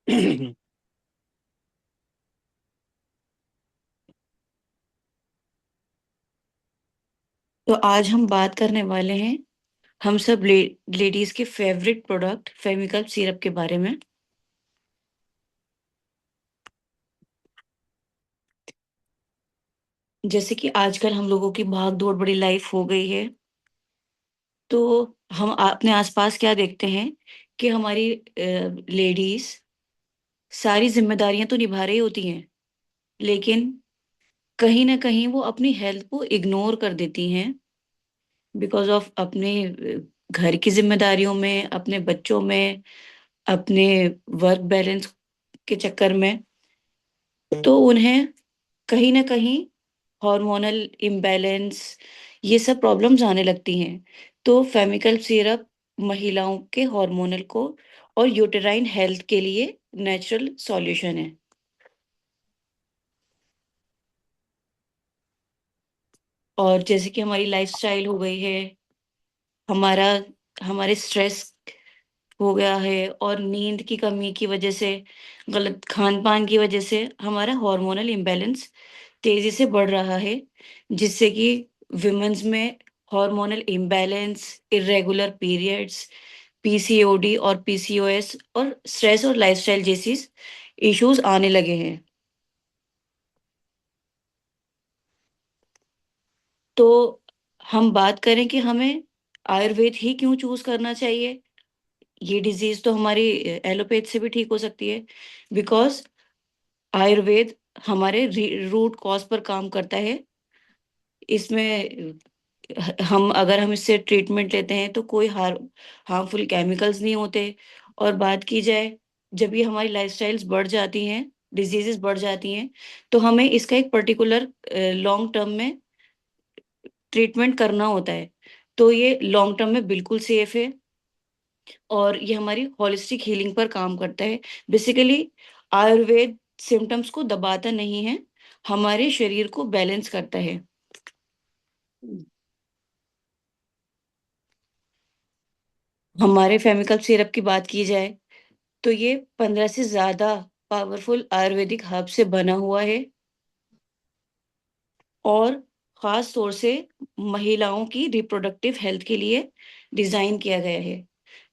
तो आज हम बात करने वाले हैं हम सब लेडीज के फेवरेट प्रोडक्ट फेमिकल सिरप के बारे में। जैसे कि आजकल हम लोगों की भाग दौड़ बड़ी लाइफ हो गई है, तो हम अपने आसपास क्या देखते हैं कि हमारी लेडीज सारी जिम्मेदारियां तो निभा रही होती हैं, लेकिन कहीं ना कहीं वो अपनी हेल्थ को इग्नोर कर देती हैं बिकॉज ऑफ अपने घर की जिम्मेदारियों में, अपने बच्चों में, अपने वर्क बैलेंस के चक्कर में। तो उन्हें कहीं न कहीं हार्मोनल इम्बैलेंस, ये सब प्रॉब्लम्स आने लगती हैं। तो फेमिकल सिरप महिलाओं के हार्मोनल को और यूटेराइन हेल्थ के लिए नेचुरल सॉल्यूशन है। और जैसे कि हमारी लाइफ़स्टाइल हो गई है, हमारा हमारे स्ट्रेस हो गया है और नींद की कमी की वजह से, गलत खान-पान की वजह से हमारा हार्मोनल इम्बैलेंस तेज़ी से बढ़ रहा है, जिससे कि वुमेन्स में hormonal imbalance, irregular periods, PCOD और पीसीओएस और स्ट्रेस और लाइफ़स्टाइल जैसी इश्यूज़ आने लगे हैं। तो हम बात करें कि हमें आयुर्वेद ही क्यों चूज़ करना चाहिए? ये डिज़ीज़ तो हमारी एलोपैथ से भी ठीक हो सकती है, बिकॉज़ आयुर्वेद हमारे रूट कॉज पर काम करता है। इसमें अगर हम इससे ट्रीटमेंट लेते हैं तो कोई हार्मफुल केमिकल्स नहीं होते। और बात की जाए, जब ये हमारी लाइफस्टाइल्स बढ़ जाती हैं, डिजीजेस बढ़ जाती हैं, तो हमें इसका एक पर्टिकुलर लॉन्ग टर्म में ट्रीटमेंट करना होता है। तो ये लॉन्ग टर्म में बिल्कुल सेफ है और ये हमारी होलिस्टिक हीलिंग पर काम करता है। बेसिकली आयुर्वेद सिम्टम्स को दबाता नहीं है, हमारे शरीर को बैलेंस करता है। हमारे फेमिकल सिरप की बात की जाए तो ये 15 से ज़्यादा पावरफुल आयुर्वेदिक हर्ब से बना हुआ है और ख़ास तौर से महिलाओं की रिप्रोडक्टिव हेल्थ के लिए डिज़ाइन किया गया है।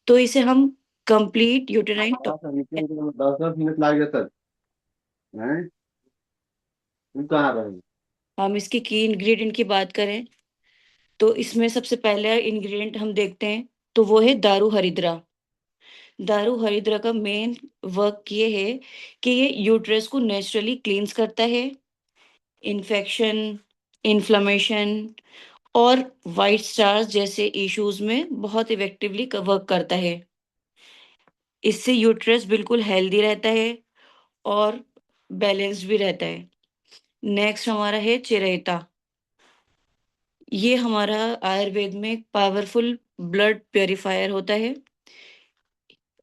तो इसे हम कंप्लीट यूटेराइन टॉ 10 10 मिनट लाग जातात हैं। तू कहाँ रही? हम इसके की इंग्रीडिएंट की बात करें तो इसमें सबसे पहला इंग्रीडिएंट हम देखते हैं, तो वो है दारू हरिद्रा। दारू हरिद्रा का मेन वर्क ये है कि ये यूटेरस को नेचुरली क्लींस करता है, इन्फेक्शन, इन्फ्लेमेशन और व्हाइट स्टार्स जैसे इश्यूज में बहुत इफेक्टिवली वर्क करता है। इससे यूटेरस बिल्कुल हेल्दी रहता है और बैलेंस्ड भी रहता है। नेक्स्ट हमारा है चिरैता। ये हमारा आयुर्वेद में एक पावरफुल ब्लड प्यूरिफायर होता है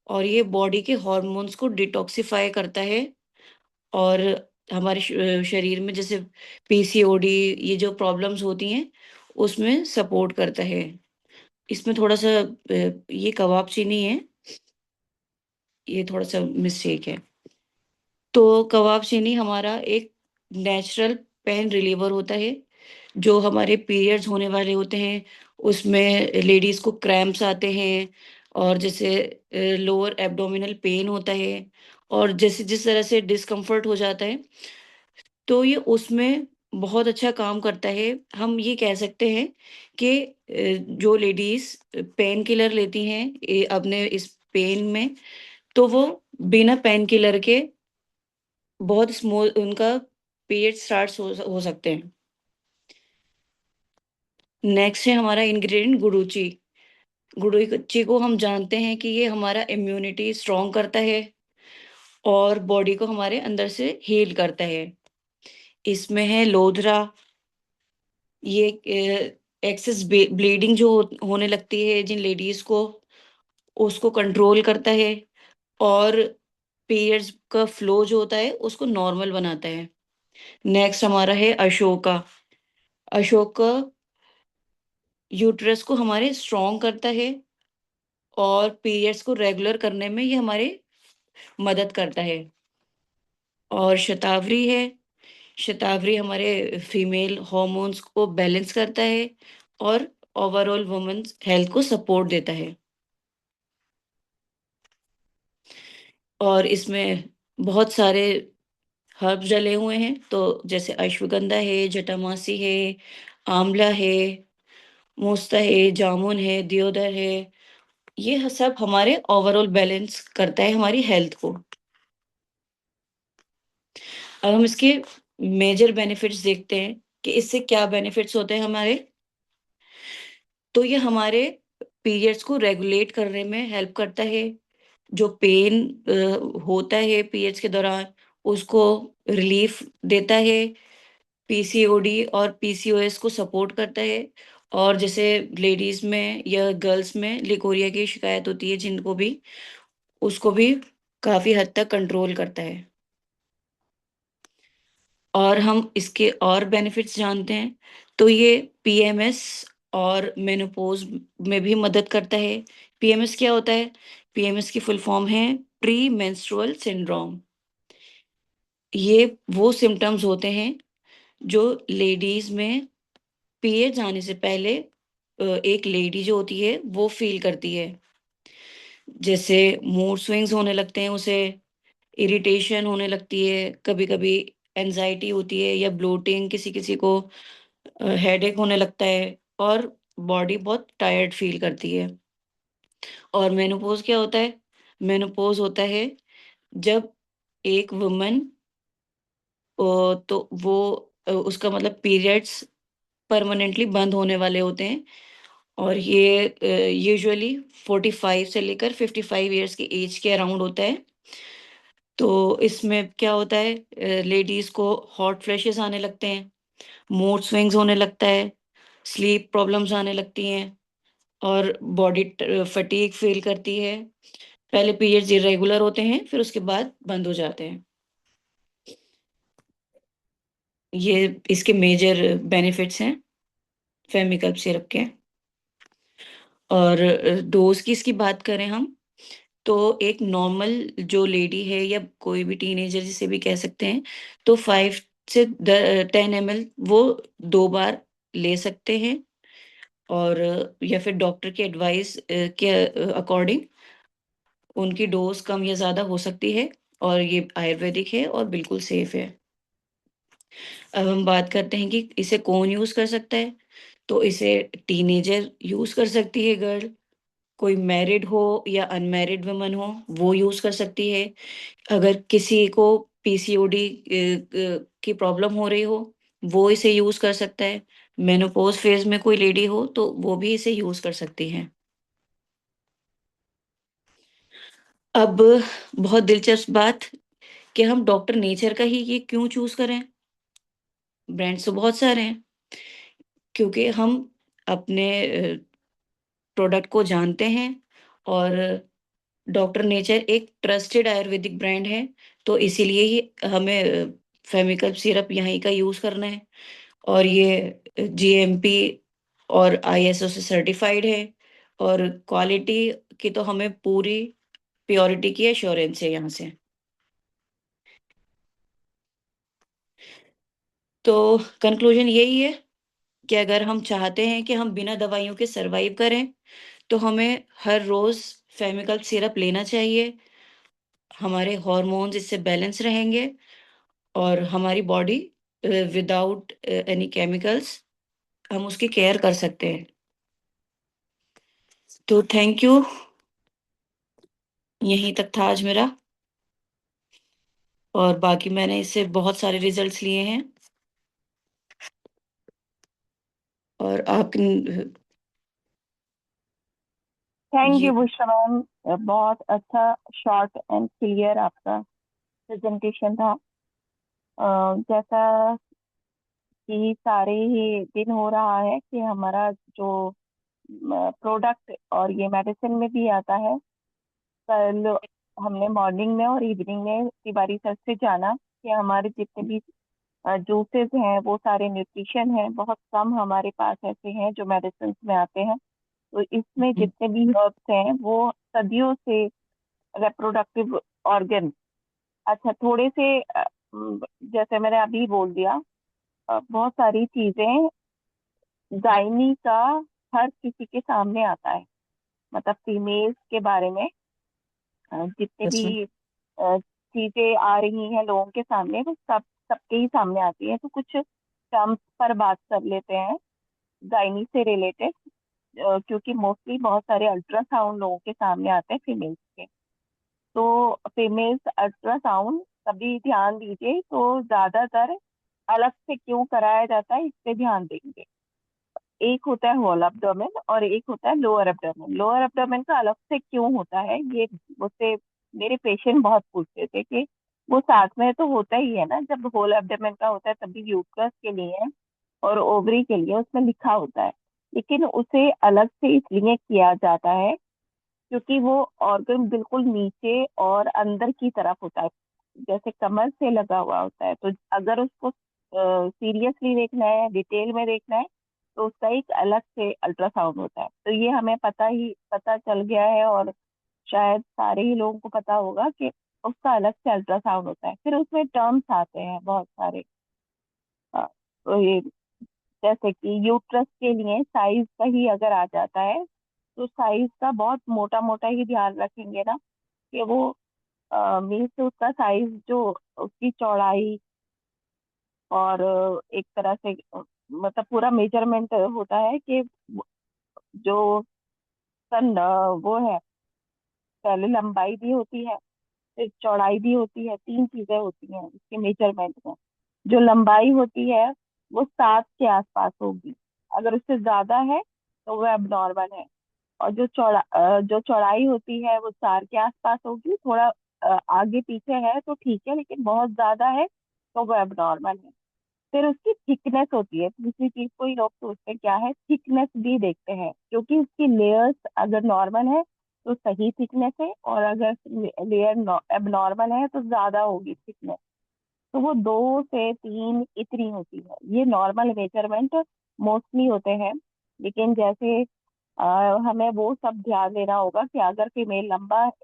और ये बॉडी के हॉर्मोन्स को डिटॉक्सिफाई करता है और हमारे शरीर में जैसे पीसीओडी, ये जो प्रॉब्लम्स होती हैं, उसमें सपोर्ट करता है। इसमें थोड़ा-सा ये कबाब चीनी है, ये थोड़ा-सा मिस्टेक है। तो कबाब चीनी हमारा एक नेचुरल पेन रिलीवर होता है, जो हमारे पीरियड्स होने वाले होते हैं, उसमें लेडीज़ को क्रैम्प्स आते हैं और जैसे लोअर एब्डोमिनल पेन होता है और जैसे जिस तरह से डिस्कम्फर्ट हो जाता है, तो ये उसमें बहुत अच्छा काम करता है। हम ये कह सकते हैं कि जो लेडीज़ पेन किलर लेती हैं अपने इस पेन में, तो वो बिना पेन किलर के बहुत उनका पीरियड स्टार्ट्स हो सकते हैं। नेक्स्ट है हमारा इंग्रेडिएंट गुडुचि। गुडुचि को हम जानते हैं कि ये हमारा इम्यूनिटी स्ट्रॉन्ग करता है और बॉडी को हमारे अंदर से हील करता है। इसमें है लोधरा। ये एक्सेस ब्लीडिंग जो होने लगती है जिन लेडीज को, उसको कंट्रोल करता है और पीरियड्स का फ्लो जो होता है उसको नॉर्मल बनाता है। नेक्स्ट हमारा है अशोका। अशोका यूट्रस को हमारे स्ट्रॉन्ग करता है और पीरियड्स को रेगुलर करने में ये हमारे मदद करता है। और शतावरी है, शतावरी हमारे फीमेल हार्मोन्स को बैलेंस करता है और ओवरऑल वुमेन्स हेल्थ को सपोर्ट देता है। और इसमें बहुत सारे हर्ब्स डले हुए हैं, तो जैसे अश्वगंधा है, जटामासी है, आंवला है, मोस्ता है, जामुन है, दियोदर है। ये सब हमारे ओवरऑल बैलेंस करता है हमारी हेल्थ को। अब हम इसके मेजर बेनिफिट्स देखते हैं कि इससे क्या बेनिफिट्स होते हैं हमारे। तो ये हमारे पीरियड्स को रेगुलेट करने में हेल्प करता है। जो पेन होता है पीरियड्स के दौरान, उसको रिलीफ देता है। पीसीओडी और पीसीओएस को सपोर्ट करता है। और जैसे लेडीज़ में या गर्ल्स में लिकोरिया की शिकायत होती है जिनको भी, उसको भी काफ़ी हद तक कंट्रोल करता है। और हम इसके और बेनिफिट्स जानते हैं, तो ये पीएमएस और मेनोपॉज़ में भी मदद करता है। पीएमएस क्या होता है? पीएमएस की फुल फॉर्म है प्री मेंस्ट्रुअल सिंड्रोम। ये वो सिम्पटम्स होते हैं जो लेडीज़ में पीरियड्स आने से पहले एक लेडी जो होती है वो फ़ील करती है। जैसे मूड स्विंग्स होने लगते हैं उसे, इरिटेशन होने लगती है, कभी-कभी एंग्ज़ायटी होती है या ब्लोटिंग, किसी-किसी को हेडेक होने लगता है और बॉडी बहुत टायर्ड फ़ील करती है। और मेनोपॉज़ क्या होता है? मेनोपॉज़ होता है जब एक वुमन तो वो उसका मतलब पीरियड्स परमानेंटली बंद होने वाले होते हैं। और ये यूजुअली 45 से लेकर 55 इयर्स की एज के अराउंड होता है। तो इसमें क्या होता है, लेडीज़ को हॉट फ्लैशेस आने लगते हैं, मूड स्विंग्स होने लगता है, स्लीप प्रॉब्लम्स आने लगती हैं और बॉडी फटीग फ़ील करती है। पहले पीरियड्स इर्रेगुलर होते हैं, फिर उसके बाद बंद हो जाते हैं। ये इसके मेजर बेनिफिट्स हैं फेमिकल्प सिरप के। और डोज़ की इसकी बात करें हम, तो एक नॉर्मल जो लेडी है या कोई भी टीनेजर जिसे भी कह सकते हैं, तो 5 से 10 एमएल वो 2 बार ले सकते हैं। और या फिर डॉक्टर की एडवाइस के अकॉर्डिंग उनकी डोज़ कम या ज़्यादा हो सकती है। और ये आयुर्वेदिक है और बिल्कुल सेफ है। अब हम बात करते हैं कि इसे कौन यूज़ कर सकता है, तो इसे टीनेजर यूज़ कर सकती है गर्ल, कोई मैरिड हो या अनमैरिड वुमन हो, वो यूज़ कर सकती है। अगर किसी को पीसीओडी की प्रॉब्लम हो रही हो, वो इसे यूज़ कर सकता है। मेनोपॉज़ फ़ेज़ में कोई लेडी हो, तो वो भी इसे यूज़ कर सकती हैं। अब बहुत दिलचस्प बात कि हम डॉक्टर नेचर का ही ये क्यों चूज़ करें? ब्रांड्स तो बहुत सारे हैं, क्योंकि हम अपने प्रोडक्ट को जानते हैं। और डॉक्टर नेचर एक ट्रस्टेड आयुर्वेदिक ब्रांड है, तो इसीलिए ही हमें फेमिकल सिरप यहीं का यूज़ करना है। और ये जीएमपी और आईएसओ से सर्टिफाइड है। और क्वालिटी की तो हमें पूरी प्योरिटी की एश्योरेंस है यहाँ से। तो कंक्लूजन यही है कि अगर हम चाहते हैं कि हम बिना दवाइयों के सर्वाइव करें, तो हमें हर रोज़ फेमिकल सिरप लेना चाहिए। हमारे हॉर्मोन्स इससे बैलेंस रहेंगे और हमारी बॉडी विदाउट एनी केमिकल्स हम उसकी केयर कर सकते हैं। तो थैंक यू, यहीं तक था आज मेरा। और बाकी मैंने इससे बहुत सारे रिजल्ट्स लिए हैं। और आप थैंक जी, यू बुशरा मैम। बहुत अच्छा शॉर्ट एंड क्लियर आपका प्रेजेंटेशन था। जैसा कि सारे ही दिन हो रहा है कि हमारा जो प्रोडक्ट और ये मेडिसिन में भी आता है। कल हमने मॉर्निंग में और इवनिंग में तिवारी सर से जाना कि हमारे जितने भी जूसेस हैं वो सारे न्यूट्रिशन हैं, बहुत कम हमारे पास ऐसे हैं जो मेडिसिन में आते हैं। तो इसमें जितने भी हर्ब्स हैं वो सदियों से reproductive organ। अच्छा, थोड़े से जैसे मैंने अभी बोल दिया, बहुत सारी चीजें गायनी का हर किसी के सामने आता है, मतलब फीमेल्स के बारे में जितने यस मैम। भी चीजें आ रही हैं लोगों के सामने, वो सबके ही सामने आती है। तो कुछ टर्म्स पर बात कर लेते हैं गायनी से रिलेटेड, क्योंकि मोस्टली बहुत सारे अल्ट्रासाउंड लोगों के सामने आते हैं फीमेल्स के। तो फीमेल्स अल्ट्रासाउंड कभी ध्यान दीजिए, तो ज्यादातर अलग से क्यों कराया जाता है इस पे ध्यान देंगे। एक होता है होल एब्डोमेन और एक होता है लोअर एब्डोमेन। लोअर एब्डोमेन का अलग से क्यों होता है, ये मुझसे मेरे पेशेंट बहुत पूछते थे कि वो साथ में तो होता ही है ना, जब होल एब्डोमेन का होता है तभी यूट्रस के लिए और ओवरी के लिए उसमें लिखा होता है, लेकिन उसे अलग से इसलिए किया जाता है क्योंकि वो ऑर्गन बिल्कुल नीचे और अंदर की तरफ होता है, जैसे कमर से लगा हुआ होता है। तो अगर उसको सीरियसली देखना है, डिटेल में देखना है, तो उसका एक अलग से अल्ट्रासाउंड होता है। तो ये हमें पता चल गया है, और शायद सारे ही लोगों को पता होगा कि उसका अलग से अल्ट्रासाउंड होता है। फिर उसमें टर्म्स आते हैं बहुत सारे। तो ये जैसे कि यूट्रस के लिए साइज का ही अगर आ जाता है, तो साइज का बहुत मोटा मोटा ही ध्यान रखेंगे ना, कि वो मीन्स उसका साइज, जो उसकी चौड़ाई और एक तरह से मतलब पूरा मेजरमेंट होता है कि जो वो है, पहले लंबाई भी होती है फिर चौड़ाई भी होती है, तीन चीजें होती हैं इसके मेजरमेंट में। जो लंबाई होती है वो 7 के आसपास होगी, अगर उससे ज्यादा है तो वो एबनॉर्मल है। और जो चौड़ाई होती है वो 4 के आसपास होगी, थोड़ा आगे पीछे है तो ठीक है, लेकिन बहुत ज्यादा है तो वो एबनॉर्मल है। फिर उसकी थिकनेस होती है, दूसरी चीज को ही लोग सोचते हैं क्या है, थिकनेस भी देखते हैं, क्योंकि उसकी लेयर्स अगर नॉर्मल है तो सही थिकनेस है, और अगर लेयर एबनॉर्मल है तो ज्यादा होगी थिकनेस। तो वो 2 से 3 इतनी होती है, ये नॉर्मल मेजरमेंट मोस्टली होते हैं। लेकिन जैसे हमें वो सब ध्यान देना होगा कि अगर फीमेल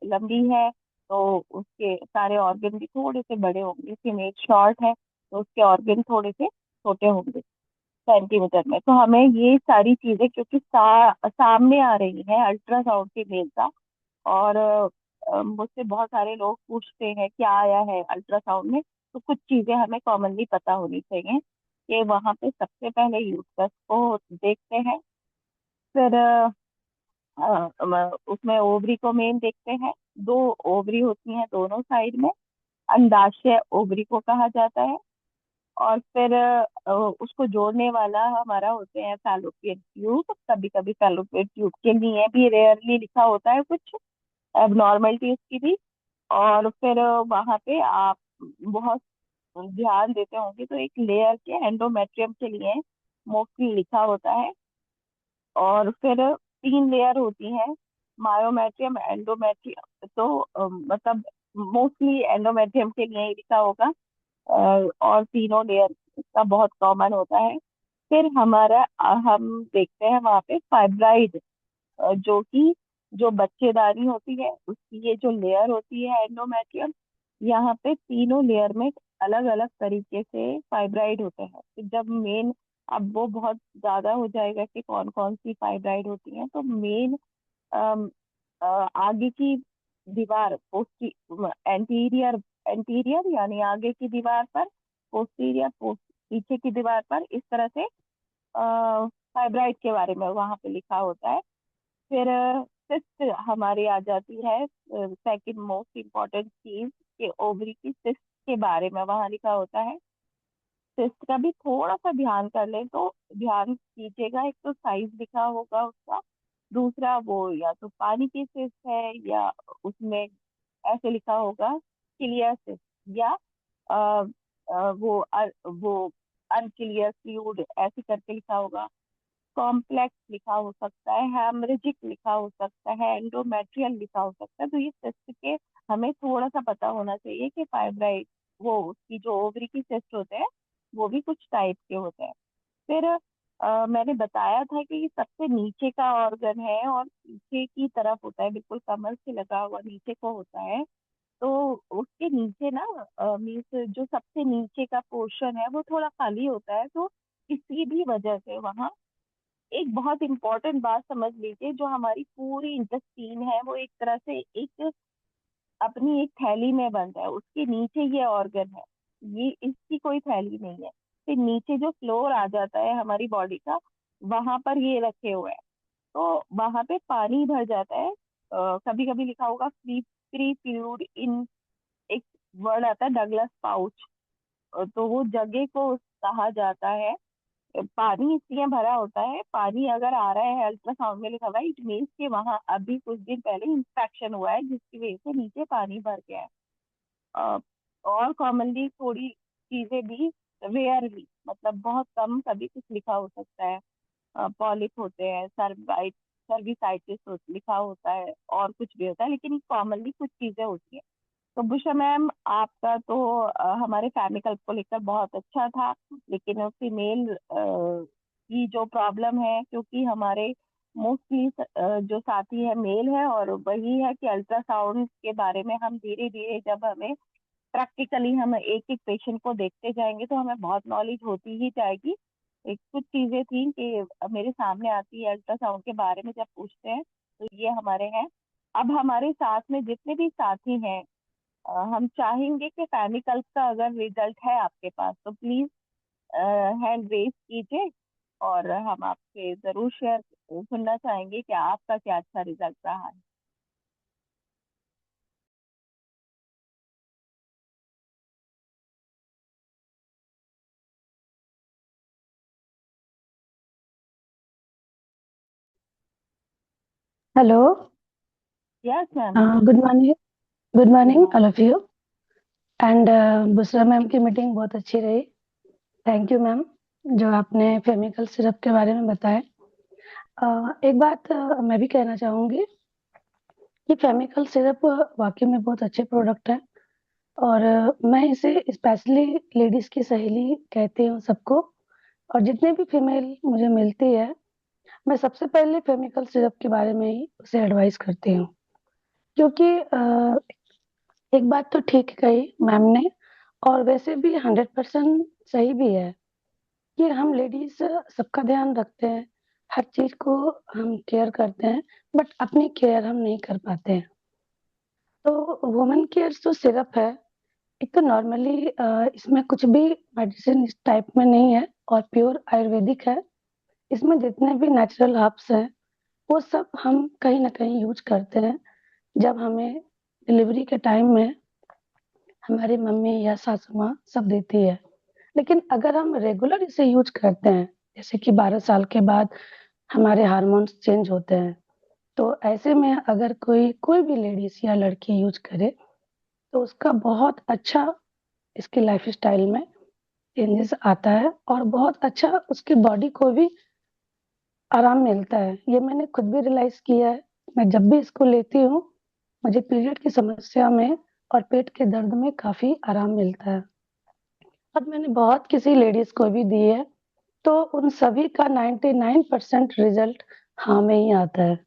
लंबी है तो उसके सारे ऑर्गन भी थोड़े से बड़े होंगे, फीमेल शॉर्ट है तो उसके ऑर्गन थोड़े से छोटे होंगे सेंटीमीटर में। तो हमें ये सारी चीजें, क्योंकि सामने आ रही है अल्ट्रासाउंड फीमेल का, और मुझसे बहुत सारे लोग पूछते हैं क्या आया है अल्ट्रासाउंड में, तो कुछ चीजें हमें कॉमनली पता होनी चाहिए कि वहां पे सबसे पहले यूट्रस को देखते हैं, फिर उसमें ओवरी को मेन देखते हैं। 2 ओवरी होती हैं दोनों साइड में, अंडाशय ओवरी को कहा जाता है। और फिर उसको जोड़ने वाला हमारा होते हैं फैलोपियन ट्यूब। कभी कभी फैलोपियन ट्यूब के लिए भी रेयरली लिखा होता है कुछ एबनॉर्मलिटी उसकी भी। और फिर वहां पे आप बहुत ध्यान देते होंगे तो एक लेयर के एंडोमेट्रियम के लिए मोस्टली लिखा होता है। और फिर 3 लेयर होती हैं, मायोमेट्रियम, एंडोमेट्रियम। तो मतलब मोस्टली एंडोमेट्रियम के लिए ही लिखा होगा, और तीनों लेयर का बहुत कॉमन होता है। फिर हम देखते हैं वहाँ पे फाइब्राइड, जो कि जो बच्चेदानी होती है उसकी ये जो लेयर होती है एंडोमेट्रियम, यहाँ पे तीनों लेयर में अलग अलग तरीके से फाइब्राइड होते हैं। तो जब मेन, अब वो बहुत ज्यादा हो जाएगा कि कौन कौन सी फाइब्राइड होती है, तो मेन आगे की दीवार, पोस्टी एंटीरियर एंटीरियर यानी आगे की दीवार पर, पोस्टीरियर पीछे की दीवार पर, इस तरह से फाइब्राइड के बारे में वहां पे लिखा होता है। फिर सिस्ट हमारी आ जाती है, सेकंड मोस्ट इम्पोर्टेंट चीज, कि ओवरी की सिस्ट के बारे में वहां लिखा होता है। सिस्ट का भी थोड़ा सा ध्यान कर ले तो ध्यान कीजिएगा, एक तो साइज लिखा होगा उसका, दूसरा वो या तो पानी की सिस्ट है, या उसमें ऐसे लिखा होगा क्लियर सिस्ट, या अ, वो अनक्लियर फ्लूइड ऐसे करके लिखा होगा, कॉम्प्लेक्स लिखा हो सकता है, हेमरेजिक लिखा हो सकता है, एंडोमेट्रियल लिखा हो सकता है। तो ये सिस्ट के हमें थोड़ा सा पता होना चाहिए कि फाइब्राइड, वो उसकी जो ओवरी की सिस्ट होते हैं वो भी कुछ टाइप के होते हैं। फिर मैंने बताया था कि ये सबसे नीचे का ऑर्गन है और पीछे की तरफ होता है, बिल्कुल कमर से लगा हुआ नीचे को होता है। तो उसके नीचे ना मीन्स जो सबसे नीचे का पोर्शन है वो थोड़ा खाली होता है, तो इसी भी वजह से वहाँ एक बहुत इंपॉर्टेंट बात समझ लीजिए, जो हमारी पूरी इंटेस्टीन है वो एक तरह से एक अपनी एक थैली में बंद है, उसके नीचे ये ऑर्गन है, ये इसकी कोई थैली नहीं है। फिर नीचे जो फ्लोर आ जाता है हमारी बॉडी का, वहां पर ये रखे हुए हैं, तो वहां पे पानी भर जाता है। कभी कभी लिखा होगा फ्री फ्री फ्लूइड इन, एक वर्ड आता है डगलस पाउच, तो वो जगह को कहा जाता है। पानी इसलिए भरा होता है, पानी अगर आ रहा है अल्ट्रासाउंड में लिखा हुआ है, इट मीन्स कि वहां अभी कुछ दिन पहले इंस्पेक्शन हुआ है जिसकी वजह से नीचे पानी भर गया है। अ, और कॉमनली थोड़ी चीजें भी, रेयरली मतलब बहुत कम कभी कुछ लिखा हो सकता है, पॉलिप होते हैं, सर्विसाइटिस लिखा होता है, और कुछ भी होता है, लेकिन कॉमनली कुछ चीजें होती है। तो बुशा मैम, आपका तो हमारे फैमिली कल्प को लेकर बहुत अच्छा था, लेकिन फीमेल की जो प्रॉब्लम है, क्योंकि हमारे मोस्टली जो साथी है मेल है, और वही है कि अल्ट्रासाउंड के बारे में हम धीरे धीरे जब हमें प्रैक्टिकली हम एक एक पेशेंट को देखते जाएंगे तो हमें बहुत नॉलेज होती ही जाएगी। एक कुछ चीजें थी कि मेरे सामने आती है अल्ट्रासाउंड के बारे में जब पूछते हैं, तो ये हमारे हैं। अब हमारे साथ में जितने भी साथी हैं, हम चाहेंगे कि फैमिकल्प का अगर रिजल्ट है आपके पास तो प्लीज हैंड रेज कीजिए, और हम आपसे जरूर शेयर सुनना चाहेंगे कि आपका क्या अच्छा रिजल्ट रहा है। Hello. Yes ma'am. Good morning. Good good morning all morning. Of you. And Bushra ma'am की मीटिंग बहुत अच्छी रही। थैंक यू मैम, जो आपने फेमिकल सिरप के बारे में बताया। एक बात मैं भी कहना चाहूँगी कि फेमिकल सिरप वाकई में बहुत अच्छे प्रोडक्ट है, और मैं इसे स्पेशली लेडीज़ की सहेली कहती हूँ सबको। और जितने भी फीमेल मुझे मिलती है, मैं सबसे पहले फेमिकल सिरप के बारे में ही उसे एडवाइस करती हूँ, क्योंकि एक बात तो ठीक कही मैम ने, और वैसे भी 100% सही भी है कि हम लेडीज सबका ध्यान रखते हैं, हर चीज को हम केयर करते हैं, बट अपनी केयर हम नहीं कर पाते हैं। तो वुमेन केयर जो सिरप है, एक तो नॉर्मली इसमें कुछ भी मेडिसिन इस टाइप में नहीं है, और प्योर आयुर्वेदिक है। इसमें जितने भी नेचुरल हर्ब्स हैं वो सब हम कहीं ना कहीं यूज करते हैं, जब हमें डिलीवरी के टाइम में हमारी मम्मी या सासू माँ सब देती है। लेकिन अगर हम रेगुलर इसे यूज करते हैं, जैसे कि 12 साल के बाद हमारे हार्मोन्स चेंज होते हैं, तो ऐसे में अगर कोई कोई भी लेडीज या लड़की यूज करे, तो उसका बहुत अच्छा इसकी लाइफस्टाइल में चेंजेस आता है, और बहुत अच्छा उसकी बॉडी को भी आराम मिलता है। ये मैंने खुद भी रियलाइज किया है। मैं जब भी इसको लेती हूँ, मुझे पीरियड की समस्या में और पेट के दर्द में काफी आराम मिलता है। और मैंने बहुत किसी लेडीज को भी दी है, तो उन सभी का 99% रिजल्ट हाँ में ही आता है।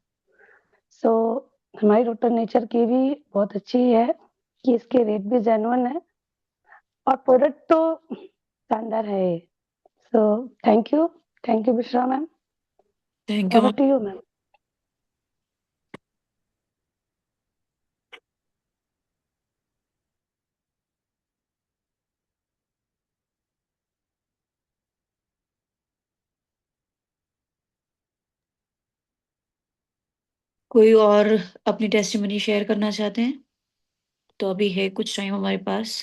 सो हमारी रूटर नेचर की भी बहुत अच्छी है कि इसके रेट भी जेन्युइन है, और प्रोडक्ट तो शानदार है। So thank you. Thank you Bushra ma'am. Thank you over ma'am. To you ma'am. कोई और अपनी टेस्टिमनी शेयर करना चाहते हैं? तो अभी है कुछ टाइम हमारे पास।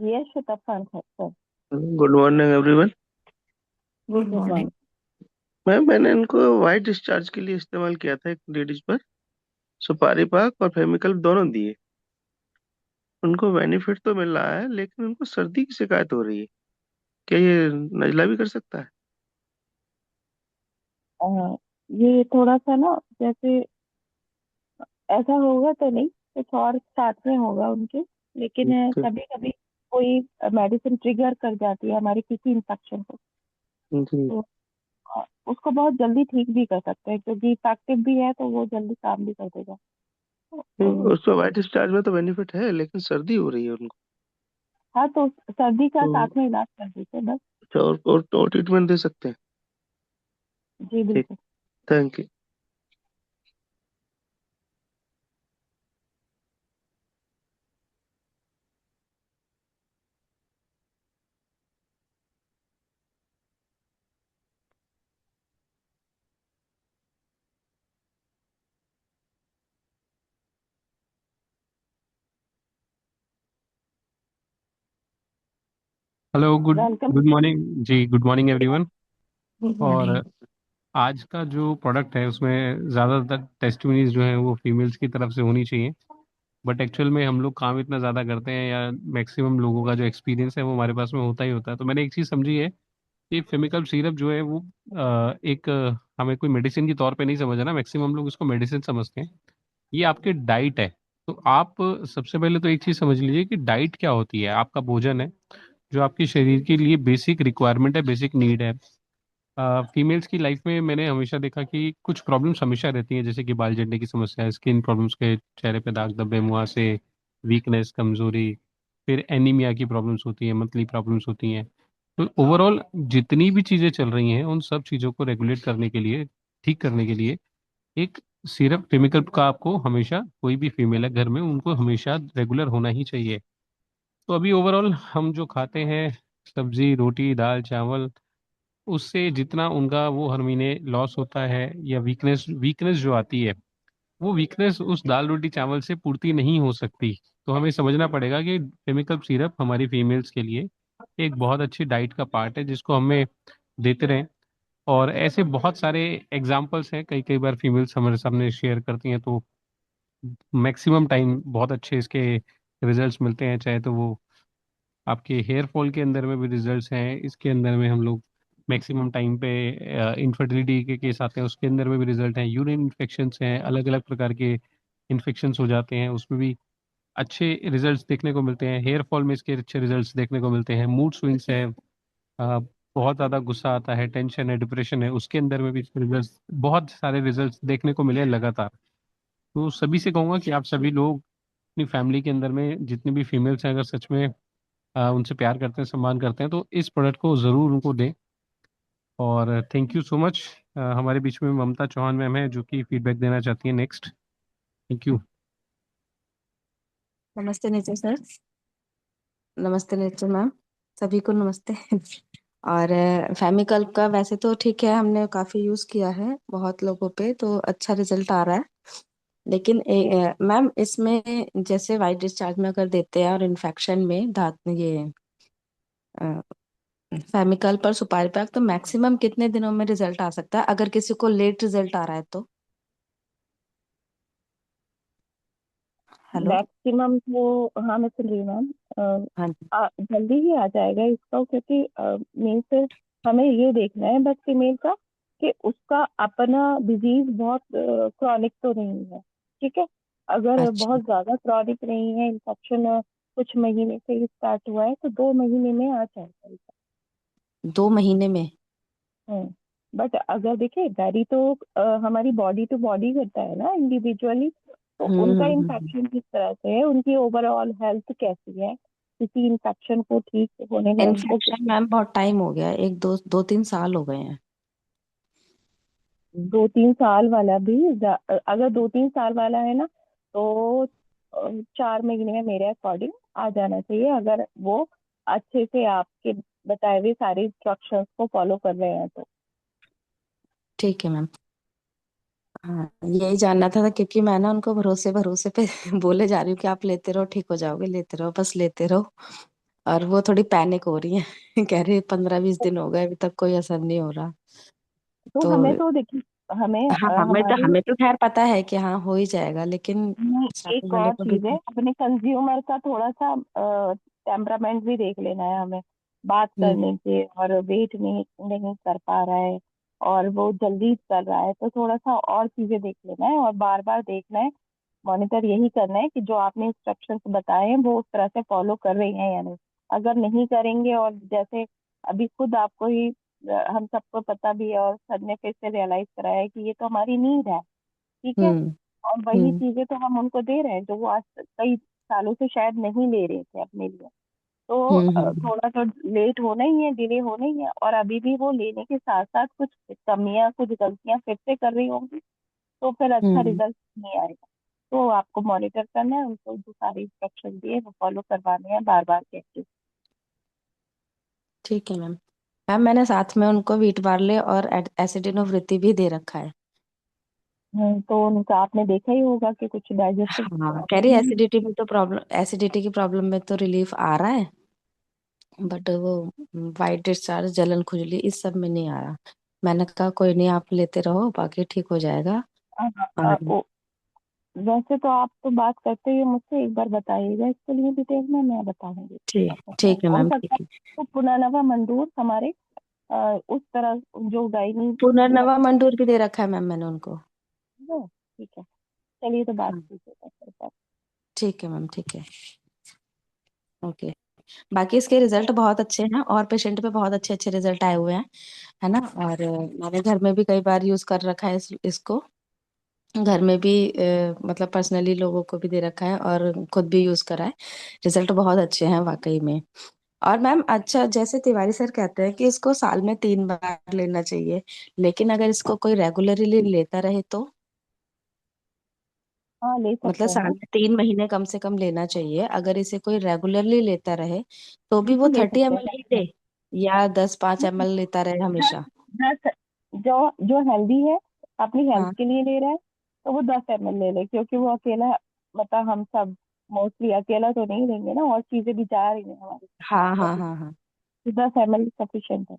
ये शतफन है sir. Good morning everyone. Good good morning. Morning. Ma'am, मैंने इनको वाइट डिस्चार्ज के लिए इस्तेमाल किया था एक लेडीज पर। सुपारी पाक और फेमिकल दोनों दिए। उनको बेनिफिट तो मिल रहा है, लेकिन उनको सर्दी की शिकायत हो रही है। क्या ये नजला भी कर सकता है? ये थोड़ा सा ना, जैसे ऐसा होगा तो नहीं, कुछ और साथ में होगा उनके। लेकिन ठीक। कभी कभी कोई मेडिसिन ट्रिगर कर जाती है हमारे किसी इन्फेक्शन को, जी। तो उसको बहुत जल्दी ठीक भी कर सकते हैं, क्योंकि इफेक्टिव भी है तो वो जल्दी काम भी कर देगा। उसमें वाइट डिस्चार्ज में तो बेनिफिट है, लेकिन सर्दी हो रही है उनको। हाँ, तो सर्दी का तो साथ में इलाज कर दीजिए बस। अच्छा, और ट्रीटमेंट दे सकते हैं। जी ठीक। बिल्कुल। Thank you. Hello, good welcome. Good morning जी, गुड मॉर्निंग एवरीवन। गुड और मॉर्निंग। आज का जो प्रोडक्ट है उसमें ज़्यादातर टेस्टिमनीज जो हैं वो फीमेल्स की तरफ से होनी चाहिए। बट एक्चुअल में हम लोग काम इतना ज़्यादा करते हैं, या मैक्सिमम लोगों का जो एक्सपीरियंस है वो हमारे पास में होता ही होता है। तो मैंने एक चीज़ समझी है कि फेमिकल सिरप जो है वो एक हमें कोई मेडिसिन के तौर पे नहीं समझना। मैक्सिमम लोग उसको मेडिसिन समझते हैं। ये आपके डाइट है। तो आप सबसे पहले तो एक चीज़ समझ लीजिए कि डाइट क्या होती है। आपका भोजन है जो आपके शरीर के लिए बेसिक रिक्वायरमेंट है, बेसिक नीड है। फीमेल्स की लाइफ में मैंने हमेशा देखा कि कुछ प्रॉब्लम्स हमेशा रहती हैं, जैसे कि बाल झड़ने की समस्या, स्किन प्रॉब्लम्स के चेहरे पे दाग धब्बे, मुहासे, वीकनेस, कमजोरी, फिर एनीमिया की प्रॉब्लम्स होती हैं, मंथली प्रॉब्लम्स होती हैं। तो ओवरऑल जितनी भी चीज़ें चल रही हैं उन सब चीज़ों को रेगुलेट करने के लिए, ठीक करने के लिए एक सिरप केमिकल का आपको हमेशा, कोई भी फीमेल है घर में उनको हमेशा रेगुलर होना ही चाहिए। तो अभी ओवरऑल हम जो खाते हैं सब्जी, रोटी, दाल, चावल, उससे जितना उनका वो हर महीने लॉस होता है या वीकनेस वीकनेस जो आती है, वो वीकनेस उस दाल रोटी चावल से पूर्ति नहीं हो सकती। तो हमें समझना पड़ेगा कि केमिकल सिरप हमारी फीमेल्स के लिए एक बहुत अच्छी डाइट का पार्ट है जिसको हमें देते रहें। और ऐसे बहुत सारे एग्जाम्पल्स हैं, कई कई बार फीमेल्स हमारे सामने शेयर करती हैं, तो मैक्सिमम टाइम बहुत अच्छे इसके रिजल्ट्स मिलते हैं। चाहे तो वो आपके हेयर फॉल के अंदर में भी रिजल्ट्स हैं, इसके अंदर में हम लोग मैक्सिमम टाइम पे इनफर्टिलिटी के केस आते हैं उसके अंदर में भी रिजल्ट हैं, यूरिन इन्फेक्शंस हैं, अलग अलग प्रकार के इन्फेक्शंस हो जाते हैं उसमें भी अच्छे रिजल्ट्स देखने को मिलते हैं। हेयर फॉल में इसके अच्छे रिजल्ट्स देखने को मिलते हैं। मूड स्विंग्स है, बहुत ज़्यादा गुस्सा आता है, टेंशन है, डिप्रेशन है, उसके अंदर में भी रिजल्ट्स, बहुत सारे रिजल्ट्स देखने को मिले हैं लगातार। तो सभी से कहूँगा कि आप सभी लोग अपनी फैमिली के अंदर में जितने भी फीमेल्स हैं, अगर सच में उनसे प्यार करते हैं, सम्मान करते हैं, तो इस प्रोडक्ट को ज़रूर उनको दें। और थैंक यू सो मच। हमारे बीच में ममता चौहान मैम है जो कि फीडबैक देना चाहती है नेक्स्ट। Thank you. नमस्ते नेचर सर। नमस्ते नेचर मैम। सभी को नमस्ते। और फेमिकल का वैसे तो ठीक है, हमने काफी यूज किया है बहुत लोगों पे, तो अच्छा रिजल्ट आ रहा है। लेकिन मैम इसमें जैसे वाइट डिस्चार्ज में अगर देते हैं और इन्फेक्शन में दांत ये फेमिकल पर सुपारी पैक, तो मैक्सिमम कितने दिनों में रिजल्ट आ सकता है अगर किसी को लेट रिजल्ट आ रहा है तो? हेलो। मैक्सिमम तो, हाँ मैं सुन रही हूँ मैम। हाँ जी। जल्दी ही आ जाएगा इसका, क्योंकि मेन से हमें ये देखना है बस फीमेल का, कि उसका अपना डिजीज बहुत क्रॉनिक तो नहीं है। ठीक है। अगर अच्छा, बहुत ज्यादा क्रॉनिक नहीं है, इन्फेक्शन कुछ महीने से ही स्टार्ट हुआ है, तो 2 महीने में आ जाएगा। 2 महीने में? बट अगर देखिए वेरी तो हमारी बॉडी टू बॉडी करता है ना, इंडिविजुअली। तो उनका इन्फेक्शन किस तरह से है, उनकी ओवरऑल हेल्थ कैसी है, किसी इन्फेक्शन को ठीक होने में उनको इन्फेक्शन मैम बहुत टाइम हो गया है, एक दो 2-3 साल हो गए हैं। 2-3 साल वाला भी अगर 2-3 साल वाला है ना, तो 4 महीने में मेरे अकॉर्डिंग आ जाना चाहिए, अगर वो अच्छे से आपके बताए हुए सारे इंस्ट्रक्शंस को फॉलो कर रहे हैं तो। ठीक है मैम। हाँ, यही जानना था क्योंकि मैं ना उनको भरोसे भरोसे पे बोले जा रही हूँ कि आप लेते रहो, ठीक हो जाओगे, लेते रहो, बस लेते रहो। और वो थोड़ी पैनिक हो रही है। कह रही है 15-20 दिन हो गए अभी तक कोई असर नहीं हो रहा। तो तो हमें तो देखिए, हमें हाँ, हमारे हमें तो खैर पता है कि हाँ हो ही जाएगा, लेकिन में सामने एक वाले और को भी चीज है, तो। अपने कंज्यूमर का थोड़ा सा टेम्परामेंट भी देख लेना है हमें, बात हम्म। करने के, और वेट नहीं नहीं कर पा रहा है, और वो जल्दी कर रहा है, तो थोड़ा सा और चीजें देख लेना है और बार बार देखना है मॉनिटर यही करना है कि जो आपने इंस्ट्रक्शंस बताए हैं वो उस तरह से फॉलो कर रही हैं या नहीं। अगर नहीं करेंगे, और जैसे अभी खुद आपको ही हम सबको पता भी है, और सर ने फिर से रियलाइज कराया है कि ये तो हमारी नीड है, ठीक है, हम्म। और वही हम्म। चीजें तो हम उनको दे रहे हैं जो वो आज कई सालों से शायद नहीं ले रहे थे अपने लिए। तो थोड़ा तो लेट होना ही है, डिले होना ही है, और अभी भी वो लेने के साथ साथ कुछ कमियां, कुछ गलतियां फिर से कर रही होंगी, तो फिर अच्छा हम्म। रिजल्ट नहीं आएगा। तो आपको मॉनिटर करना है, उनको जो सारे इंस्ट्रक्शन दिए वो फॉलो करवाने हैं, बार बार कह के। ठीक है मैम। मैम मैंने साथ में उनको वीट बार्ले और एसिडिनोवृत्ति भी दे रखा है। तो उनका आपने देखा ही होगा कि कुछ डाइजेस्टिव हाँ, कह रही प्रॉब्लम। एसिडिटी की प्रॉब्लम में तो रिलीफ आ रहा है, बट वो वाइट डिस्चार्ज, जलन, खुजली इस सब में नहीं आ रहा। मैंने कहा कोई नहीं, आप लेते रहो, बाकी ठीक हो जाएगा। और वैसे तो आप तो बात करते ही हैं मुझसे, एक बार बताइएगा इसके लिए डिटेल में, मैं बताऊंगी ठीक आपको। ठीक है हो मैम, सकता ठीक है है। तो पुनर्नवा मंजूर हमारे उस तरह जो गायनी पुनर्नवा मंडूर भी दे रखा है मैम मैंने उनको। ठीक है, चलिए तो बात हाँ, कीजिएगा फिर बात। ठीक है मैम, ठीक है। ओके। बाकी इसके रिजल्ट बहुत अच्छे हैं, और पेशेंट पे बहुत अच्छे अच्छे रिजल्ट आए हुए हैं, है ना। और मैंने घर में भी कई बार यूज कर रखा है इसको। घर में भी मतलब पर्सनली लोगों को भी दे रखा है, और खुद भी यूज करा है। रिजल्ट बहुत अच्छे हैं वाकई में। और मैम अच्छा, जैसे तिवारी सर कहते हैं कि इसको साल में 3 बार लेना चाहिए, लेकिन अगर इसको कोई रेगुलरली लेता रहे तो, हाँ, ले मतलब सकते साल हैं, में 3 महीने कम से कम लेना चाहिए, अगर इसे कोई रेगुलरली लेता रहे तो भी वो बिल्कुल ले 30 ml सकते ही दे, या 10 5 ml लेता रहे हैं। हमेशा। 10 जो जो हेल्दी है, अपनी हेल्थ हाँ के लिए ले रहा है, तो वो 10 ml ले ले, क्योंकि वो अकेला, मतलब हम सब मोस्टली अकेला तो नहीं लेंगे ना, और चीजें भी जा रही हैं हमारी, हाँ हाँ तो हाँ हाँ। 10 ml सफिशियंट है।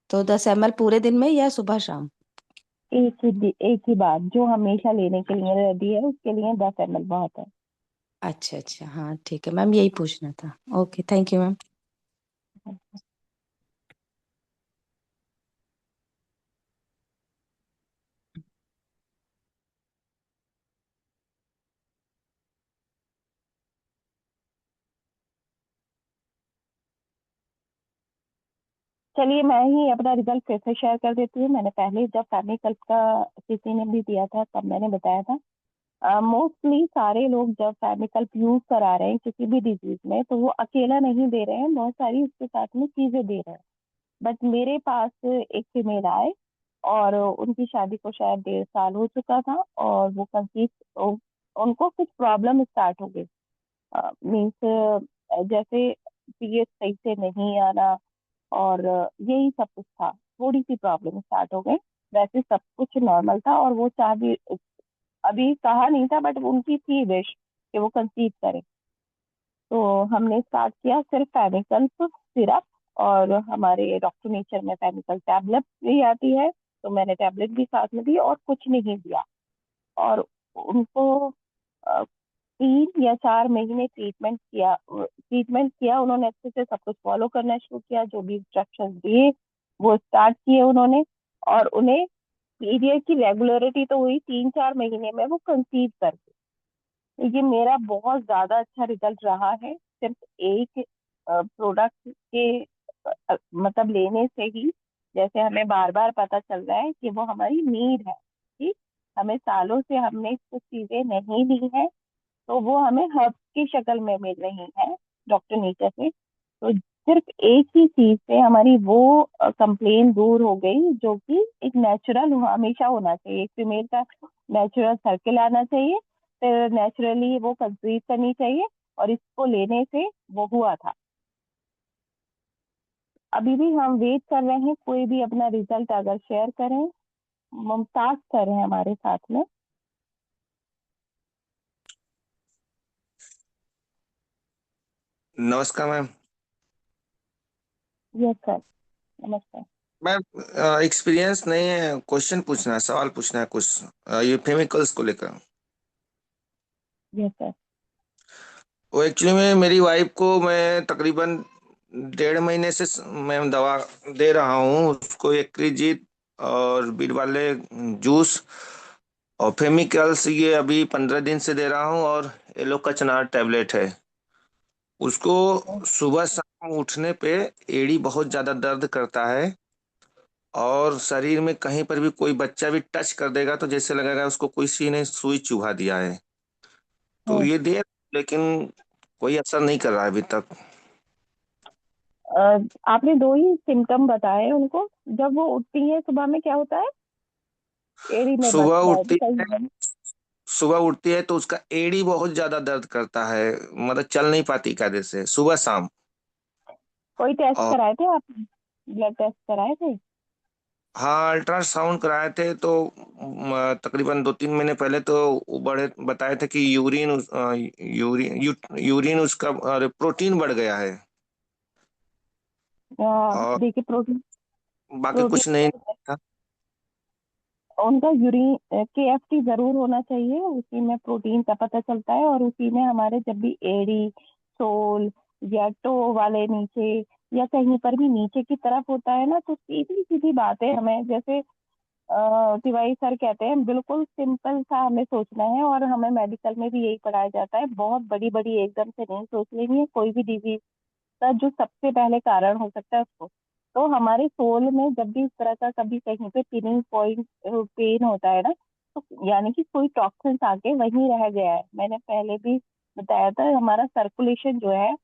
तो 10 ml पूरे दिन में या सुबह शाम? एक ही बात जो हमेशा लेने के लिए रेडी है उसके लिए 10 ml बहुत है। अच्छा अच्छा, हाँ ठीक है मैम, यही पूछना था। Okay, thank you ma'am. चलिए मैं ही अपना रिजल्ट फिर से शेयर कर देती हूँ। मैंने पहले जब फैमिली कल्प का किसी ने भी दिया था तब मैंने बताया था, मोस्टली सारे लोग जब फेमिकल्प यूज करा रहे हैं किसी भी डिजीज में, तो वो अकेला नहीं दे रहे हैं, बहुत सारी उसके साथ में चीजें दे रहे हैं। बट मेरे पास एक फीमेल आए, और उनकी शादी को शायद 1.5 साल हो चुका था, और वो कंसीव, उनको कुछ प्रॉब्लम स्टार्ट हो गई, मीन्स जैसे पीरियड सही से नहीं आना, और यही सब कुछ था। थोड़ी सी प्रॉब्लम स्टार्ट हो गई, वैसे सब कुछ नॉर्मल था, और वो चाह भी, अभी कहा नहीं था, बट उनकी थी विश कि वो कंसीव करें। तो हमने स्टार्ट किया सिर्फ फेमिकल सिरप, और हमारे डॉक्टर नेचर में फेमिकल टैबलेट भी आती है, तो मैंने टैबलेट भी साथ में दी, और कुछ नहीं दिया। और उनको 3 या 4 महीने ट्रीटमेंट किया उन्होंने, अच्छे से सब कुछ फॉलो करना शुरू किया, जो भी इंस्ट्रक्शन दिए वो स्टार्ट किए उन्होंने, और उन्हें पीरियड की रेगुलरिटी तो हुई 3 4 महीने में, वो कंसीव कर गई। ये मेरा बहुत ज्यादा अच्छा रिजल्ट रहा है, सिर्फ एक प्रोडक्ट के मतलब लेने से ही। जैसे हमें बार बार पता चल रहा है कि वो हमारी नीड है, ठीक, हमें सालों से हमने कुछ चीजें नहीं ली है, तो वो हमें हर्ब्स की शक्ल में मिल रही है डॉक्टर नीचा से। तो सिर्फ एक ही चीज से हमारी वो कंप्लेन दूर हो गई, जो कि एक नेचुरल हमेशा होना चाहिए, एक फीमेल का नेचुरल सर्किल आना चाहिए, फिर नेचुरली वो कंसीव करनी चाहिए, और इसको लेने से वो हुआ था। अभी भी हम वेट कर रहे हैं, कोई भी अपना रिजल्ट अगर शेयर करें। मुमताज सर हैं हमारे साथ में। नमस्कार मैम। यस सर, नमस्कार। मैम एक्सपीरियंस नहीं है, क्वेश्चन पूछना है, सवाल पूछना है कुछ ये केमिकल्स को लेकर। Yes sir. वो एक्चुअली में मेरी वाइफ को मैं तकरीबन 1.5 महीने से मैं दवा दे रहा हूँ उसको, एक क्रिजित और बीट वाले जूस, और फेमिकल्स ये अभी 15 दिन से दे रहा हूँ, और एलोकचनार टैबलेट है। उसको सुबह शाम उठने पे एड़ी बहुत ज्यादा दर्द करता है, और शरीर में कहीं पर भी कोई बच्चा भी टच कर देगा तो जैसे लगेगा उसको किसी ने सुई चुभा दिया है। तो हम्म। ये दे, लेकिन कोई असर नहीं कर रहा है अभी तक। आपने दो ही सिम्टम बताए उनको। जब वो उठती है सुबह में क्या होता है? एड़ी में सुबह दर्द उठती है कहीं? सुबह उठती है तो उसका एड़ी बहुत ज्यादा दर्द करता है, मतलब चल नहीं पाती कायदे से सुबह शाम। कोई टेस्ट और कराए थे आप? ब्लड टेस्ट कराए थे? हाँ, अल्ट्रासाउंड कराए थे तो तकरीबन 2-3 महीने पहले तो वो बड़े बताए थे कि यूरिन उसका प्रोटीन बढ़ गया है। और देखिए, प्रोटीन बाकी प्रोटीन कुछ नहीं था। उनका यूरिन KFT जरूर होना चाहिए, उसी में प्रोटीन का पता चलता है। और उसी में हमारे जब भी एड़ी, सोल या टो वाले नीचे या कहीं पर भी नीचे की तरफ होता है ना, तो सीधी सीधी बात है, हमें जैसे तिवारी सर कहते हैं, बिल्कुल सिंपल सा हमें सोचना है। और हमें मेडिकल में भी यही पढ़ाया जाता है, बहुत बड़ी बड़ी एकदम से नहीं सोच लेनी है कोई भी डिजीज का जो सबसे पहले कारण हो सकता है उसको। तो हमारे सोल में जब भी इस तरह का कभी कहीं पे पिनिंग पॉइंट पेन होता है ना, तो यानी कि कोई टॉक्सिन्स आके वहीं रह गया है। मैंने पहले भी बताया था, हमारा सर्कुलेशन जो है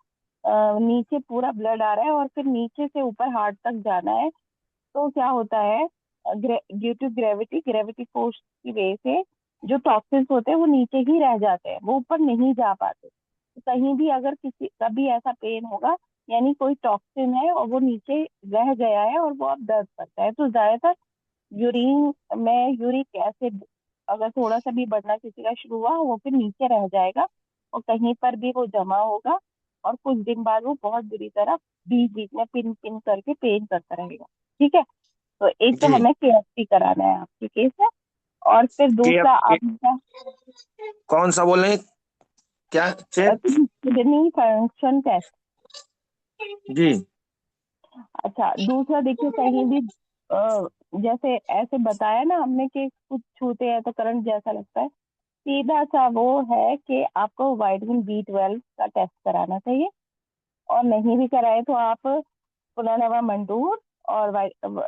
नीचे पूरा ब्लड आ रहा है और फिर नीचे से ऊपर हार्ट तक जाना है। तो क्या होता है, ड्यू टू ग्रेविटी फोर्स की वजह से जो टॉक्सिन्स होते हैं वो नीचे ही रह जाते हैं, वो ऊपर नहीं जा पाते। तो कहीं भी अगर किसी कभी ऐसा पेन होगा, यानी कोई टॉक्सिन है और वो नीचे रह गया है और वो अब दर्द करता है। तो ज्यादातर यूरिन में यूरिक एसिड अगर थोड़ा सा भी बढ़ना किसी का शुरू हुआ, वो फिर नीचे रह जाएगा और कहीं पर भी वो जमा होगा, और कुछ दिन बाद वो बहुत बुरी तरह बीच बीच में पिन पिन करके पेन करता रहेगा। ठीक है, तो एक तो जी। हमें KFT कराना है आपके केस में। और फिर के दूसरा आपका कौन सा बोल रहे हैं? क्या चेक? Kidney function test. जी। अच्छा, दूसरा देखिए, कहीं भी जैसे ऐसे बताया ना हमने कि कुछ छूते हैं तो करंट जैसा लगता है, सीधा सा वो है कि आपको विटामिन B12 का टेस्ट कराना चाहिए। और नहीं भी कराए तो आप पुनर्नवा मंडूर और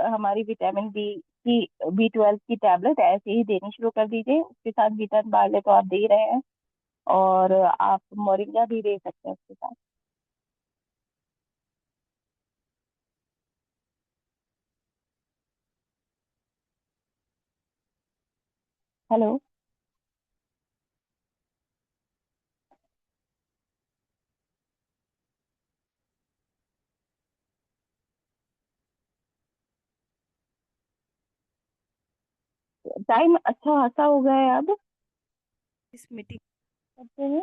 हमारी विटामिन B12 की टैबलेट ऐसे ही देनी शुरू कर दीजिए। उसके साथ विटामिन बारले तो आप दे रहे हैं, और आप मोरिंगा भी दे सकते हैं उसके साथ। हेलो। टाइम अच्छा खासा हो गया है अब इस मीटिंग करते हुए।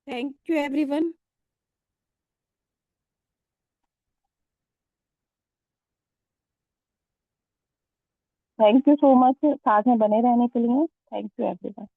Thank you everyone. Thank you so much साथ में बने रहने के लिए। Thank you everyone.